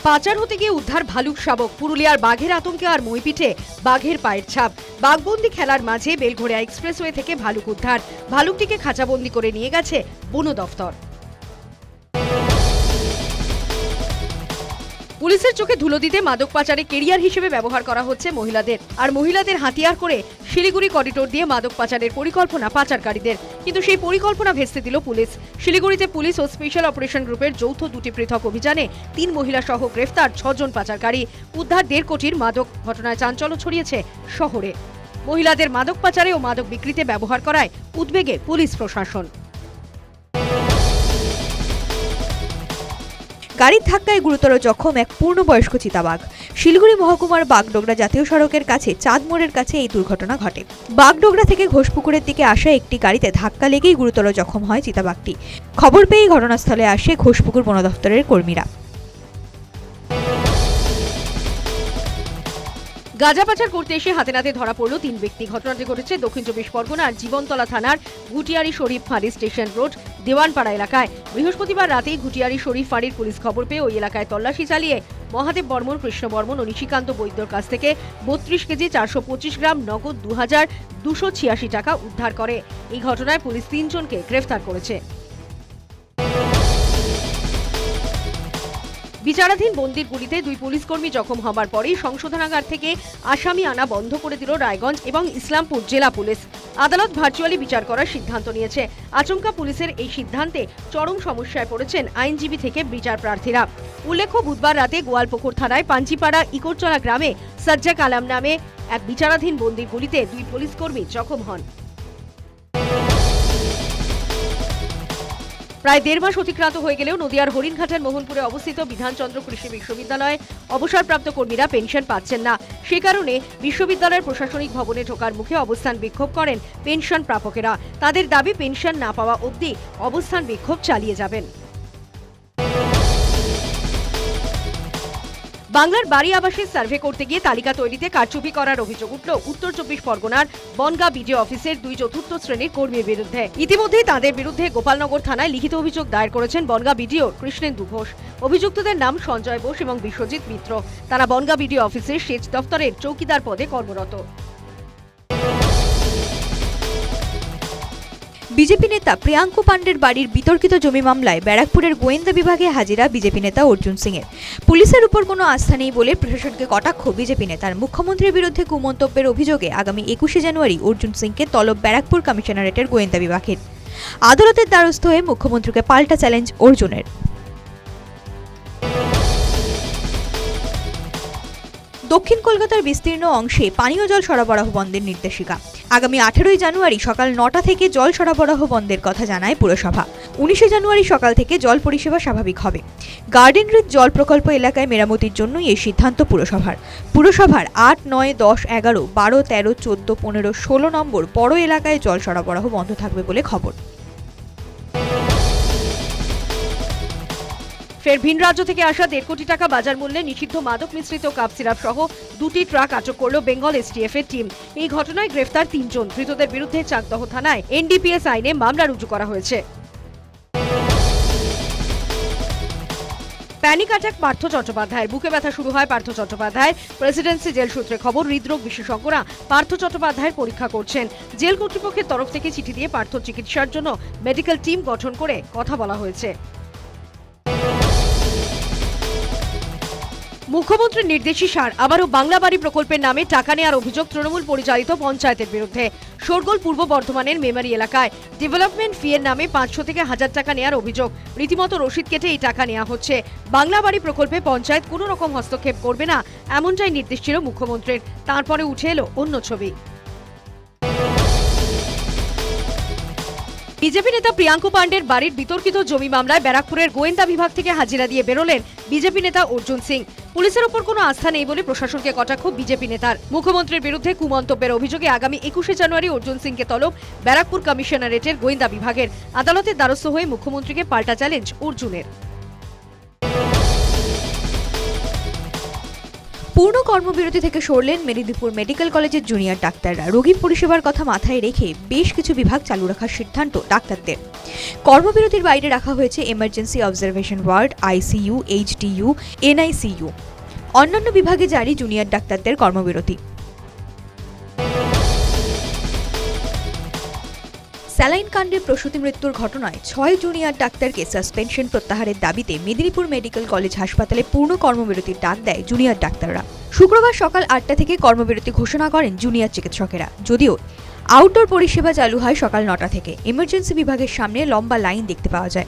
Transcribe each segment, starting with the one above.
পাচার হতে গিয়ে উদ্ধার ভালুক শাবক। পুরুলিয়ার বাঘের আতঙ্কে আর মইপিঠে বাঘের পায়ের ছাপ। বাঘবন্দি খেলার মাঝে বেলঘড়িয়া এক্সপ্রেসওয়ে থেকে ভালুক উদ্ধার। ভালুকটিকে খাঁচাবন্দি করে নিয়ে গেছে বন দফতর। পুলিশের চোখে ধুলো দিতে মাদক পাচারে কেরিয়ার হিসেবে ব্যবহার করা হচ্ছে মহিলাদের। আর মহিলাদের হাতিয়ার করে শিলিগুড়ি করিডোর দিয়ে মাদক পাচারের পরিকল্পনা পাচারকারীদের। কিন্তু সেই পরিকল্পনা ভেস্তে দিল পুলিশ। শিলিগুড়িতে পুলিশ ও স্পেশাল অপারেশন গ্রুপের যৌথ দুটি পৃথক অভিযানে 3 মহিলা সহ গ্রেফতার 6 জন পাচারকারী। উদ্ধার 1.5 কোটির মাদক। ঘটনায় চাঞ্চল্য ছড়িয়েছে শহরে। মহিলাদের মাদক পাচারে ও মাদক বিক্রিতে ব্যবহার করায় উদ্বেগে পুলিশ প্রশাসন। গাড়ির ধাক্কায় গুরুতর জখম এক পূর্ণবয়স্ক চিতাবাঘ। শিলিগুড়ি মহকুমার বাগডোগরা জাতীয় সড়কের কাছে চাঁদমোড়ের কাছে এই দুর্ঘটনা ঘটে। বাগডোগরা থেকে ঘোষপুকুরের দিকে আসা একটি গাড়িতে ধাক্কা লেগেই গুরুতর জখম হয় চিতাবাঘটি। খবর পেয়েই ঘটনাস্থলে আসে ঘোষপুকুর বন দফতরের কর্মীরা। গাঁজা পাচার করতে এসে হাতে নাতে ধরা পড়ল 3 ব্যক্তি। ঘটনাটি ঘটেছে দক্ষিণ 24 পরগনার জীবনতলা থানার ঘুটিয়ারি শরীফ ফাঁড়ি স্টেশন রোড দেওয়ানপাড়া এলাকায়। বৃহস্পতিবার রাতেই ঘুটিয়ারি শরীফ ফাঁড়ির পুলিশ খবর পেয়ে ওই এলাকায় তল্লাশি চালিয়ে মহাদেব বর্মন, কৃষ্ণ বর্মন ও নিশিকান্ত বৈদ্যর কাছ থেকে 32 কেজি 425 গ্রাম নগদ 2286 টাকা উদ্ধার করে। এই ঘটনায় পুলিশ 3 জনকে গ্রেফতার করেছে। বিচারাধীন বন্দির গুলিতে 2 পুলিশকর্মী জখম হবার পরেই সংশোধনাগার থেকে আসামি আনা বন্ধ করে দিল রায়গঞ্জ এবং ইসলামপুর জেলা পুলিশ। আদালত ভার্চুয়ালি বিচার করার সিদ্ধান্ত নিয়েছে। আচমকা পুলিশের এই সিদ্ধান্তে চরম সমস্যায় পড়েছেন আইনজীবী থেকে বিচার প্রার্থীরা। উল্লেখ্য, বুধবার রাতে গোয়ালপুকুর থানায় পাঞ্চিপাড়া ইকোরচলা গ্রামে সাজ্জাক আলম নামে এক বিচারাধীন বন্দির গুলিতে 2 পুলিশকর্মী জখম হন। প্রায় 1.5 মাস অতিক্রান্ত হয়ে গেলেও নদিয়ার হরিণঘাটার মোহনপুরে অবস্থিত বিধানচন্দ্র কৃষি বিশ্ববিদ্যালয়ে অবসরপ্রাপ্ত কর্মীরা পেনশন পাচ্ছেন না। সে কারণে বিশ্ববিদ্যালয়ের প্রশাসনিক ভবনে ঢোকার মুখে অবস্থান বিক্ষোভ করেন পেনশন প্রাপকেরা। তাদের দাবি পেনশন না পাওয়া অবধি অবস্থান বিক্ষোভ চালিয়ে যাবেন। বাংলার বাড়ি আবাসের সার্ভে করতে গিয়ে তালিকা তৈরিতে কারচুপি করার অভিযোগ উঠল উত্তর 24 পরগনার বনগাঁ বিডিও অফিসের 2 চতুর্থ শ্রেণীর কর্মীর বিরুদ্ধে। ইতিমধ্যেই তাদের বিরুদ্ধে গোপালনগর থানায় লিখিত অভিযোগ দায়ের করেছেন বনগাঁ বিডিও কৃষ্ণেন্দু ঘোষ। অভিযুক্তদের নাম সঞ্জয় বোস এবং বিশ্বজিৎ মিত্র। তারা বনগাঁ বিডিও অফিসের সেচ দফতরের চৌকিদার পদে কর্মরত। বিজেপি নেতা প্রিয়াঙ্কু পাণ্ডের বাড়ির বিতর্কিত জমি মামলায় ব্যারাকপুরের গোয়েন্দা বিভাগে হাজিরা বিজেপি নেতা অর্জুন সিংয়ের। পুলিশের উপর কোনো আস্থা নেই বলে প্রশাসনকে কটাক্ষ বিজেপি নেতার। মুখ্যমন্ত্রীর বিরুদ্ধে কুমন্তব্যের অভিযোগে আগামী 21শে জানুয়ারি অর্জুন সিংকে তলব ব্যারাকপুর কমিশনারেটের গোয়েন্দা বিভাগের। আদালতের দ্বারস্থ হয়ে মুখ্যমন্ত্রীকে পাল্টা চ্যালেঞ্জ অর্জুনের। দক্ষিণ কলকাতার বিস্তীর্ণ অংশে পানীয় জল সরবরাহ বন্ধের নির্দেশিকা। আগামী 18ই জানুয়ারি সকাল 9টা থেকে জল সরবরাহ বন্ধের কথা জানায় পুরসভা। 19শে জানুয়ারি সকাল থেকে জল পরিষেবা স্বাভাবিক হবে। গার্ডেন রিচ জল প্রকল্প এলাকায় মেরামতির জন্যই এই সিদ্ধান্ত পুরসভার। পুরসভার 8, 9, 10, 11, 12, 13, 14, 15, 16 নম্বর বড় এলাকায় জল সরবরাহ বন্ধ থাকবে বলে খবর। ফের ভিন রাজ্য থেকে আসা 1.5 কোটি টাকা বাজার মূল্যে নিষিদ্ধ মাদক মিশ্রিত কাপ সিরাপ সহ 2টি ট্রাক আটক করল বেঙ্গল এসটিএফ এর টিম। এই ঘটনায় গ্রেফতার 3 জন। ধৃতদের বিরুদ্ধে চাকদহ থানায় এনডিপিএস আইনে মামলা রুজু করা হয়েছে। প্যানিক অ্যাটাক পার্থ চট্টোপাধ্যায়ের। বুকে ব্যথা শুরু হয় পার্থ চট্টোপাধ্যায়ের। প্রেসিডেন্সি জেল সূত্রে খবর, হৃদরোগ বিশেষজ্ঞরা পার্থ চট্টোপাধ্যায়ের পরীক্ষা করছেন। জেল কর্তৃপক্ষের তরফ থেকে চিঠি দিয়ে পার্থ চিকিৎসার জন্য মেডিকেল টিম গঠন করে কথা বলা হয়েছে। মুখ্যমন্ত্রীর নির্দেশই সার আবারও বাংলা বাড়ি প্রকল্পের নামে টাকা নেওয়ার অভিযোগ তৃণমূল পরিচালিত পঞ্চায়েতের বিরুদ্ধে। শোরগোল পূর্ব বর্ধমানের মেমারি এলাকায় ডেভেলপমেন্ট ফি এর নামে 500 থেকে 1000 টাকা নেওয়ার অভিযোগ। রীতিমতো রসিদ কেটে এই টাকা নেওয়া হচ্ছে। বাংলা বাড়ি প্রকল্পে পঞ্চায়েত কোনো রকম হস্তক্ষেপ করবে না, এমনটাই নির্দেশ ছিল মুখ্যমন্ত্রীর। তারপরে উঠে এলো অন্য ছবি। বিজেপি নেতা প্রিয়াঙ্কু পাণ্ডের বাড়ির বিতর্কিত জমি মামলায় ব্যারাকপুরের গোয়েন্দা বিভাগ থেকে হাজিরা দিয়ে বেরোলেন বিজেপি নেতা অর্জুন সিং। পুলিশের উপর কোনো আস্থা নেই বলে প্রশাসনকে কটাক্ষ বিজেপি নেতার। মুখ্যমন্ত্রীর বিরুদ্ধে কুমন্তব্যের অভিযোগে আগামী 21শে জানুয়ারি অর্জুন সিংকে তলব ব্যারাকপুর কমিশনারেটের গোয়েন্দা বিভাগের। আদালতের দ্বারস্থ হয়ে মুখ্যমন্ত্রীকে পাল্টা চ্যালেঞ্জ অর্জুনের। পূর্ণ কর্মবিরতি থেকে সরলেন মেদিনীপুর মেডিকেল কলেজের জুনিয়র ডাক্তাররা। রোগী পরিষেবার কথা মাথায় রেখে বেশ কিছু বিভাগ চালু রাখার সিদ্ধান্ত ডাক্তারদের। কর্মবিরতির বাইরে রাখা হয়েছে emergency observation ward, ICU, HDU, NICU. অন্যান্য বিভাগে জারি জুনিয়র ডাক্তারদের কর্মবিরতি। স্যালাইন কাণ্ডে প্রসূতি মৃত্যুর ঘটনায় 6 জুনিয়র ডাক্তারকে সাসপেনশন প্রত্যাহারের দাবিতে মেদিনীপুর মেডিকেল কলেজ হাসপাতালে পূর্ণ কর্মবিরতির ডাক দেয় জুনিয়র ডাক্তাররা। শুক্রবার সকাল 8টা থেকে কর্মবিরতি ঘোষণা করেন জুনিয়র চিকিৎসকেরা। যদিও আউটডোর পরিষেবা চালু হয় সকাল 9টা থেকে। এমার্জেন্সি বিভাগের সামনে লম্বা লাইন দেখতে পাওয়া যায়।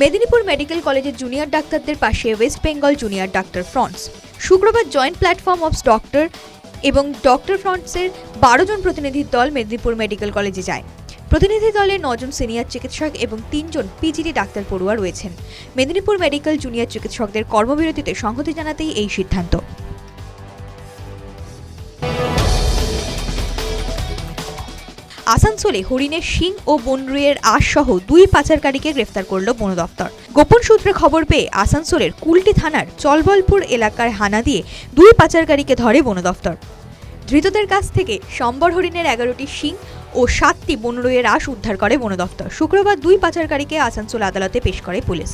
মেদিনীপুর মেডিকেল কলেজের জুনিয়র ডাক্তারদের পাশে West Bengal junior doctor fronts. শুক্রবার জয়েন্ট প্ল্যাটফর্ম অফ ডক্টর এবং ডক্টর ফ্রন্টসের 12 জন প্রতিনিধির দল মেদিনীপুর মেডিকেল কলেজে যায়। প্রতিনিধি দলে 9 জন সিনিয়র চিকিৎসক এবং 3 জন পিজিটি ডাক্তার পড়ুয়া রয়েছেন। মেদিনীপুর মেডিকেল জুনিয়র চিকিৎসকদের কর্মবিরতিতে সংহতি জানাতেই এই সিদ্ধান্ত। আসানসোলে হরিণের শিং ও বনরুইয়ের আঁশ সহ 2 পাচারকারীকে গ্রেফতার করল বন দফতর। গোপন সূত্রে খবর পেয়ে আসানসোলের কুলটি থানার চলবলপুর এলাকার হানা দিয়ে 2 পাচারকারীকে ধরে বন দফতর। ধৃতদের কাছ থেকে সম্বর হরিণের 11টি শিং ও 7টি বনরুইয়ের আঁশ উদ্ধার করে বন দফতর। শুক্রবার 2 পাচারকারীকে আসানসোল আদালতে পেশ করে পুলিশ।